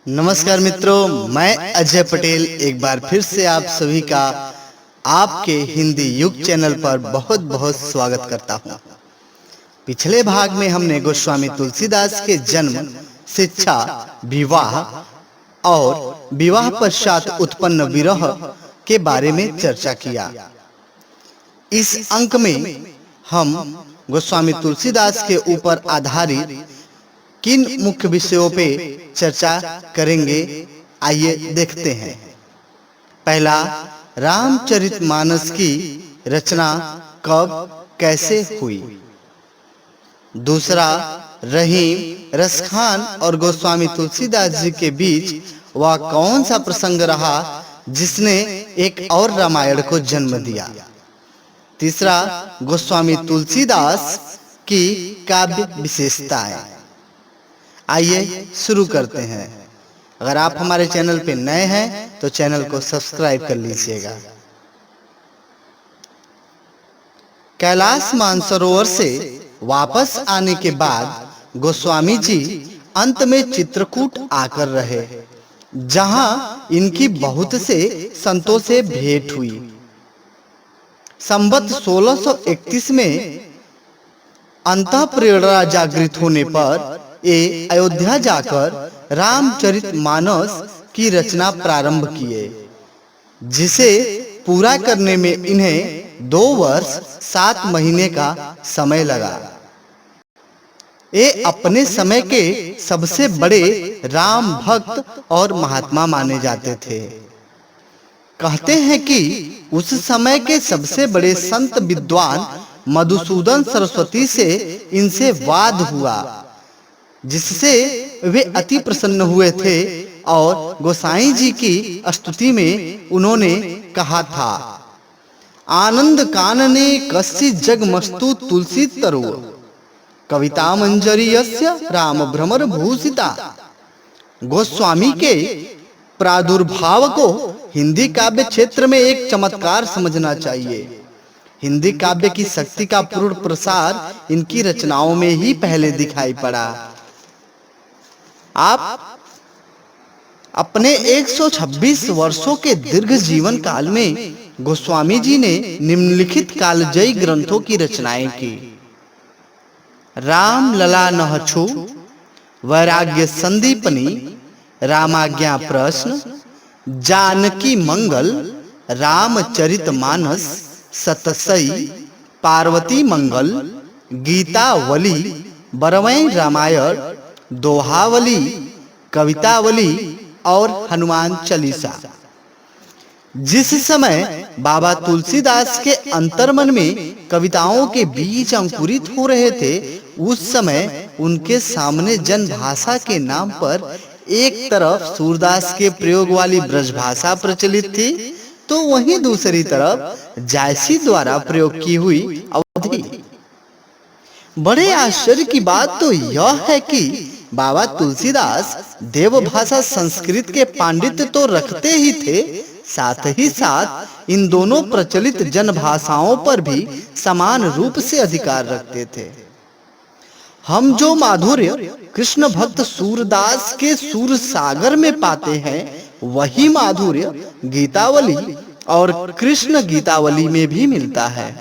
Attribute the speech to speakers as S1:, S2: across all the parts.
S1: नमस्कार मित्रों, मैं अजय पटेल एक बार फिर से आप सभी का आपके हिंदी युग चैनल पर बहुत बहुत स्वागत करता हूं। पिछले भाग में हमने गोस्वामी तुलसीदास के जन्म, शिक्षा, विवाह और विवाह पश्चात उत्पन्न विरह के बारे में चर्चा किया। इस अंक में हम गोस्वामी तुलसीदास के ऊपर आधारित किन मुख्य विषयों पे चर्चा करेंगे, आइए देखते हैं। पहला, रामचरितमानस की रचना कब कैसे हुई। दूसरा, रहीम, रसखान और गोस्वामी तुलसीदास जी के बीच वह कौन सा प्रसंग रहा जिसने एक और रामायण को जन्म दिया। तीसरा, गोस्वामी तुलसीदास की काव्य विशेषताएं। आइए शुरू करते हैं। अगर आप हमारे चैनल पे नए हैं तो चैनल को सब्सक्राइब कर लीजिएगा। कैलाश मानसरोवर से वापस आने के बाद गोस्वामी जी अंत में चित्रकूट आकर रहे, जहां इनकी बहुत से संतों से भेंट हुई। संवत 1631 में अंतःप्रेरणा जागृत होने पर ये अयोध्या जाकर रामचरितमानस की रचना प्रारंभ किए, जिसे पूरा करने में इन्हें 2 वर्ष 7 महीने का समय लगा। ये अपने समय के सबसे बड़े राम भक्त और महात्मा माने जाते थे। कहते हैं कि उस समय के सबसे बड़े संत विद्वान मधुसूदन सरस्वती से इनसे वाद हुआ, जिससे वे अति प्रसन्न हुए थे और गोसाई जी की स्तुति में उन्होंने कहा था, आनंद कानने कस्य जगमस्तु तुलसी तरु कविता मंजरी यस्य राम भ्रमर भूषिता। गोस्वामी के प्रादुर्भाव को हिंदी काव्य क्षेत्र में एक चमत्कार समझना चाहिए। हिंदी काव्य की शक्ति का पूर्ण प्रसार इनकी रचनाओं में ही पहले दिखाई पड़ा। आप अपने 126 वर्षों के दीर्घ जीवन काल में गोस्वामी जी ने निम्नलिखित कालजयी ग्रंथों की रचनाएं की। राम लला नहछु, वैराग्य संदीपनी, रामाज्ञा प्रश्न, जानकी मंगल, रामचरितमानस, सतसई, पार्वती मंगल, गीतावली, बरवैं रामायण, दोहावली, कवितावली और हनुमान चालीसा। जिस समय बाबा तुलसीदास के अंतर्मन में कविताओं के बीज अंकुरित हो रहे थे, उस समय उनके सामने जनभाषा के नाम पर एक तरफ सूरदास के प्रयोग वाली ब्रजभाषा प्रचलित थी, तो वहीं दूसरी तरफ जायसी द्वारा प्रयोग की हुई अवधी। बड़े आश्चर्य की बात तो यह है कि बाबा तुलसीदास देवभाषा संस्कृत के पांडित्य तो रखते ही थे, साथ ही साथ इन दोनों प्रचलित जनभाषाओं पर भी समान रूप से अधिकार रखते थे। हम जो माधुर्य कृष्ण भक्त सूरदास के सूर सागर में पाते हैं, वही माधुर्य गीतावली और कृष्ण गीतावली में भी मिलता है।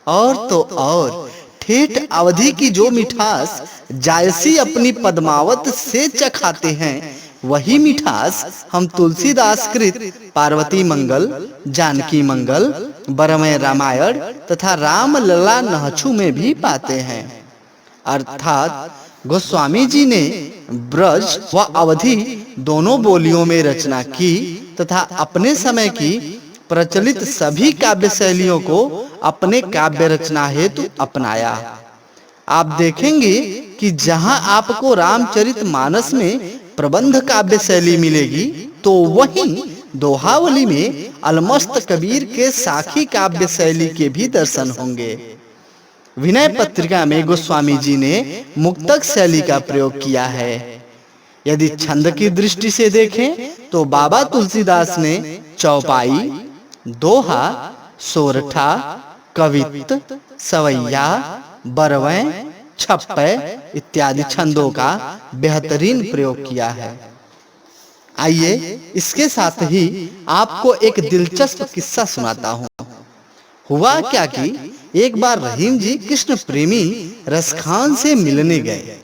S1: और तो और ठेठ अवधि की जो मिठास जायसी अपनी पद्मावत से चखाते हैं, वही मिठास हम तुलसीदास कृत पार्वती मंगल, जानकी मंगल, बरवैं रामायण तथा राम लला नहछु में भी पाते हैं। अर्थात गोस्वामी जी ने ब्रज व अवधि दोनों बोलियों में रचना की तथा अपने समय की प्रचलित सभी काव्य शैलियों को अपने काव्य रचना हेतु अपनाया। आप देखेंगे कि जहां आपको रामचरितमानस में प्रबंध काव्य शैली मिलेगी, तो वहीं दोहावली में अलमस्त कबीर के साखी काव्य शैली के भी दर्शन होंगे। विनय पत्रिका में गोस्वामी जी ने मुक्तक शैली का प्रयोग किया है। यदि छंद की दृष्टि से देखें तो बाबा तुलसीदास ने चौपाई, दोहा, सोरठा, कवित्त, सवैया, बरवैं, छप्पे इत्यादि छंदों का बेहतरीन प्रयोग किया है। आइए इसके साथ ही आपको एक दिलचस्प किस्सा सुनाता हूँ। हुआ क्या कि एक बार रहीम जी कृष्ण प्रेमी रसखान से मिलने गए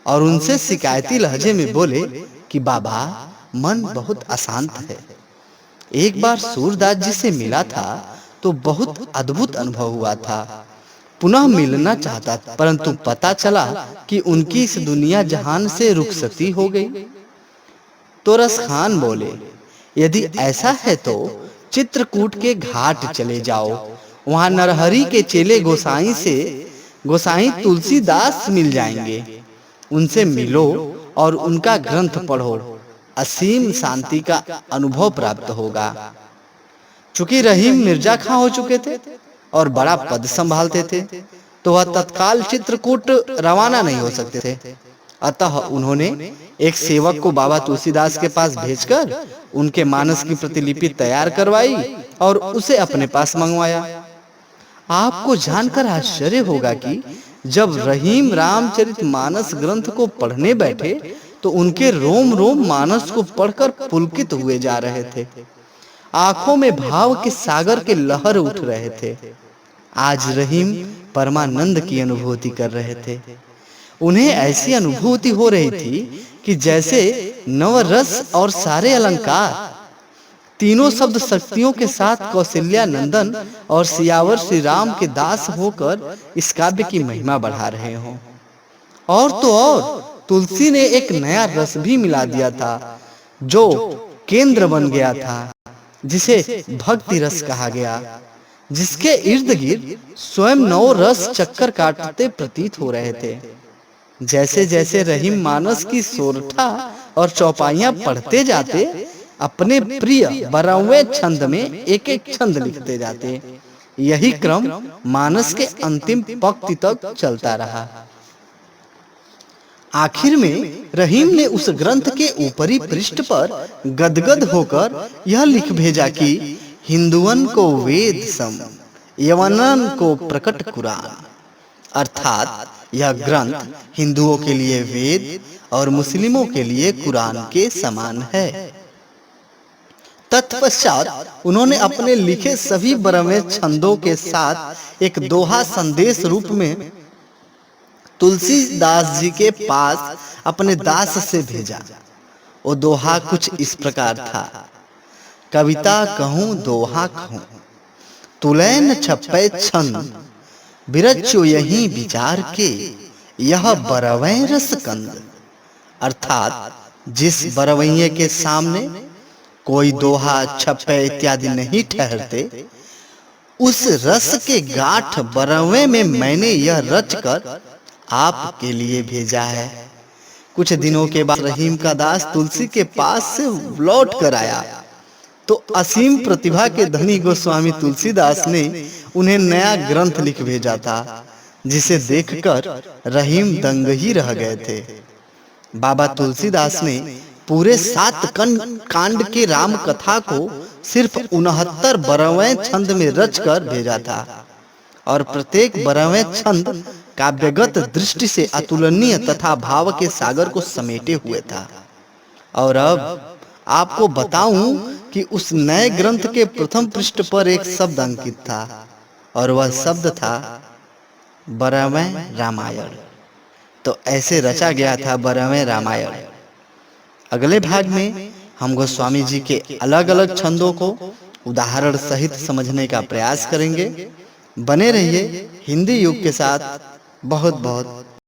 S1: और उनसे शिकायती लहजे में बोले कि बाबा, मन बहुत अशांत है। एक बार सूरदास जी से मिला था तो बहुत अद्भुत अनुभव हुआ था। पुनः मिलना चाहता परंतु पता चला कि उनकी इस दुनिया जहान से रुखसती हो गई। तो रसखान बोले, यदि ऐसा है तो चित्रकूट के घाट चले जाओ। वहां नरहरि के चेले गोसाई तुलसीदास मिल जाएंगे। उनसे मिलो और उनका ग्रंथ पढ़ो। असीम शांति का अनुभव प्राप्त होगा। चूंकि रहीम मिर्जा खां हो चुके थे और बड़ा पद संभालते थे, तो वह तत्काल चित्रकूट रवाना नहीं हो सकते थे। अतः उन्होंने एक सेवक को बाबा तुलसीदास के पास भेजकर उनके मानस की प्रतिलिपि तैयार करवाई और उसे अपने पास मंगवाया। आपको जानकर आश्चर्य होगा कि जब रहीम रामचरितमानस ग्रंथ को पढ़ने बैठे तो उनके रोम रोम मानस को पढ़कर पुलकित हुए जा रहे थे। आंखों में भाव के सागर के लहर उठ रहे थे। आज रहीम परमानंद की अनुभूति कर रहे थे। उन्हें ऐसी अनुभूति हो रही थी कि जैसे नवरस और सारे अलंकार तीनों शब्द शक्तियों के साथ कौशल्या नंदन और सियावर श्री राम के दास होकर इस काव्य की महिमा बढ़ा रहे हों। और तो और तुलसी ने एक नया रस भी मिला दिया था जो केंद्र बन गया था, जिसे भक्ति रस कहा गया, जिसके इर्द गिर्द स्वयं नौ रस चक्कर काटते प्रतीत हो रहे थे। जैसे जैसे रहीम मानस की सोरठा और चौपाइयां पढ़ते जाते, अपने प्रिय 12वें छंद में एक एक छंद लिखते जाते। यही क्रम मानस के अंतिम पंक्ति तक चलता रहा। आखिर में रहीम ने उस ग्रंथ के ऊपरी पृष्ठ पर गदगद होकर यह लिख भेजा कि हिंदुअन को वेद सम, यवनन को प्रकट कुरान। अर्थात यह ग्रंथ हिंदुओं के लिए वेद और मुस्लिमों के लिए कुरान के समान है। तत्पश्चात उन्होंने अपने लिखे सभी 12वें छंदों के साथ एक दोहा संदेश रूप में तुलसीदास जी के पास अपने दास से भेजा। वो दोहा कुछ इस प्रकार था। कविता कहूं दोहा कहूं, तुलैन छप्पै छंद, बिरचो यही विचार के, यह 12वें रस कंद। अर्थात जिस 12वें के सामने कोई दोहा छप्पे इत्यादि नहीं ठहरते, उस रस के गांठ 12वें में मैंने यह रचकर आपके लिए भेजा है। कुछ दिनों के बाद रहीम का दास तुलसी के पास से लौट कर आया तो असीम प्रतिभा के धनी गोस्वामी तुलसीदास ने उन्हें नया ग्रंथ लिख भेजा था, जिसे देखकर रहीम दंग ही रह गए थे। बाबा तुलसीदास ने पूरे 7 कांड के राम कथा को सिर्फ 69 12वें छंद में रचकर भेजा था और प्रत्येक 12वें छंद काव्यगत दृष्टि से अतुलनीय तथा भाव के सागर को समेटे हुए था। और अब आपको बताऊं कि उस नए ग्रंथ के प्रथम पृष्ठ पर एक शब्द अंकित था और वह शब्द था 12वें रामायण। तो ऐसे रचा गया था 12वें रामायण। अगले भाग में हम गोस्वामी जी के अलग-अलग छंदों को उदाहरण सहित समझने का प्रयास करेंगे। बने रहिए हिंदी युग के साथ। बहुत बहुत